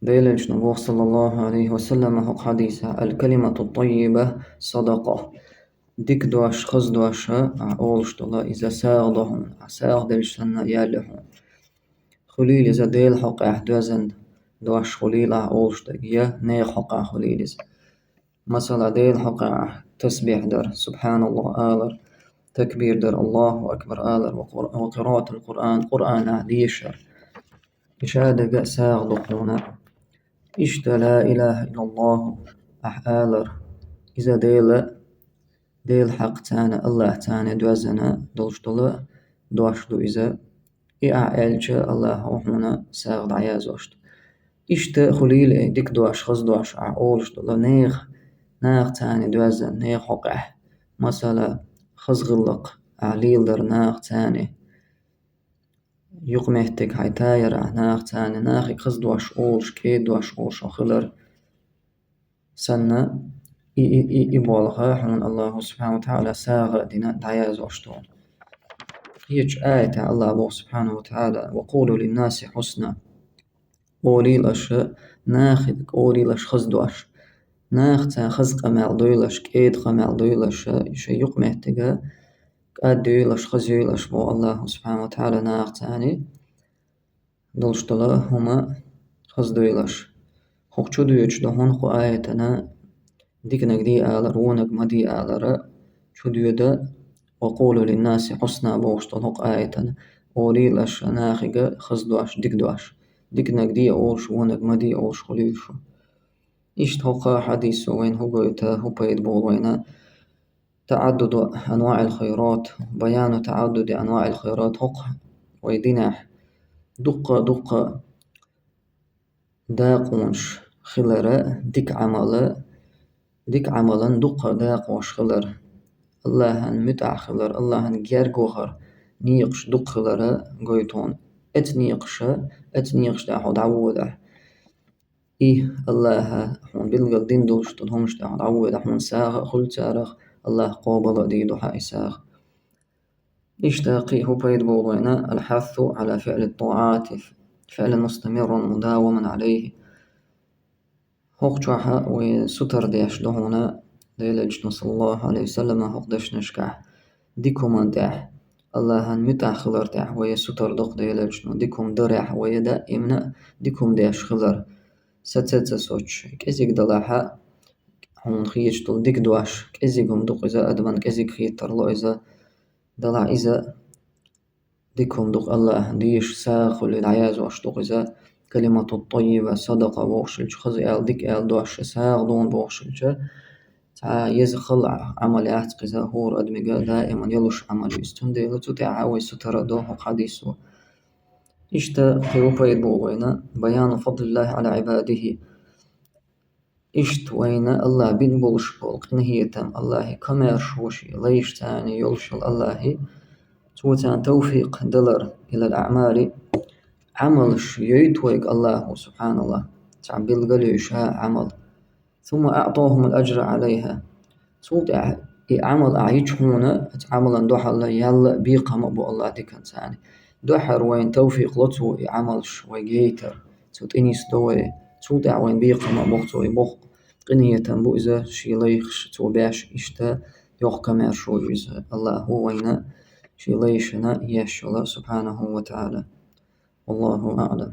ديلش نبوغ صلى الله عليه وسلم هو حديثة الكلمة الطيبة صدقة. ديك دوش خز دوش أولش طلا إذا ساغدهم ساغدلش لنا يالهم خليل إذا ديل حق دوزن دوش خليل أولش دقيا نيخ حق خليل إذا مثلا ديل حق تسبيح در سبحان الله آلر تكبير در الله أكبر آلر وقراءة القرآن قرآن عديشر إشادة ساغدقنا إشت لا إله إلا الله آلر إذا ديل حق تانا الله تانا دوزنا دولش طلا دوش دو إذا إعالج الله هنا ساغد عيازوشت إشت خليل ديك دوش خز دوش أولش طلا ناغ تاني دوزن نيخ حقه مثلا خزغلق عليل در ناغ تاني يقمهتك حيتاير ناغ تاني ناغي خز دوش أولش كي دوش أولش خلر سنة إبالغا حون الله سبحانه وتعالى ساغ دينا دعيازوشتون هيج آية الله سبحانه وتعالى وقولوا للناس حسنا قولي لش ناخذ قولي لش خز دوش ناخ تا خز قمال دويلش كيد قمال دويلش يشيق مهتقى قاد دويلش خز يلش بو الله سبحانه وتعالى ناخ تاني دولش طلا هما خز دويلش خوك چو دويش دهون خو آيتنا ديكنك دي آلر ونك ما دي آلر چو دويدا وقولوا للناس حسنا بوش طلق آيتنا قولي لش ناخق خز دوش ديك دوش ديكنك دي أولش ونك ما دي أولش خليشو إيش توقع حديث وين هو هو بيد بول وين تعدد أنواع الخيرات بيان تعدد أنواع الخيرات هق ويدينح دق داقونش خلرة ديك عملا دق داقوش خلر اللهن متع خلر اللهن جير جوهر نيقش دق خلرة قويتون اتنيقش داحو دعوده الله حون بلغل دين دولش تنهمش داحو دعوده حون ساغ خل سارغ الله قابل ديدو حاي ساغ اشتاقي هو بيد بولوينا الحث على فعل الطاعات فعل مستمر مداوما عليه هوق جوحا وستر ديش لهونا ديلج صلى الله عليه وسلم هوق ديش نشكح ديكم داح الله متع خلر داح ستر دق ديلج ديكم درح دائمنا ديكم داش خلر ستة سوتش كزيك دلاحا هون خيج طول ديك دواش كزيكم دق إذا أدمن كزيك خيج ترلو إذا دلع إذا ديكم دق الله ديش ساخل العياز واشتق إذا كلمة الطيبة صدقة بوخشلج خزي آل ديك آل دوش ساغ دون بوخشلج تا يزخل عمليات قزا هور أدمجا دائما يلوش عمل يستندي لتتع عوي ستر دوه حديثه إشتا قيوبا يدبوغينا بيان فضل الله على عباده إشت وين الله بين بولش بولق نهيتم الله كمير شوشي ليش تاني يلشل الله توتان توفيق دلر إلى الأعمال عملش يتويق الله سبحان الله تعبيل قليش عمل ثم أعطاهم الأجر عليها صوت عمل أعيش هنا عملا دوح الله يلا بيقى مبو الله ديكن ثاني دوحر وين توفيق لطو عملش ويجيتر صوت إني استوي صوت وين بيقى مبوغتو يبوغ قنية تنبو إذا شي ليخش تو باش إشتا يوخ كمير شو إذا الله هو وين شي ليشنا يشلا سبحانه وتعالى والله أعلم.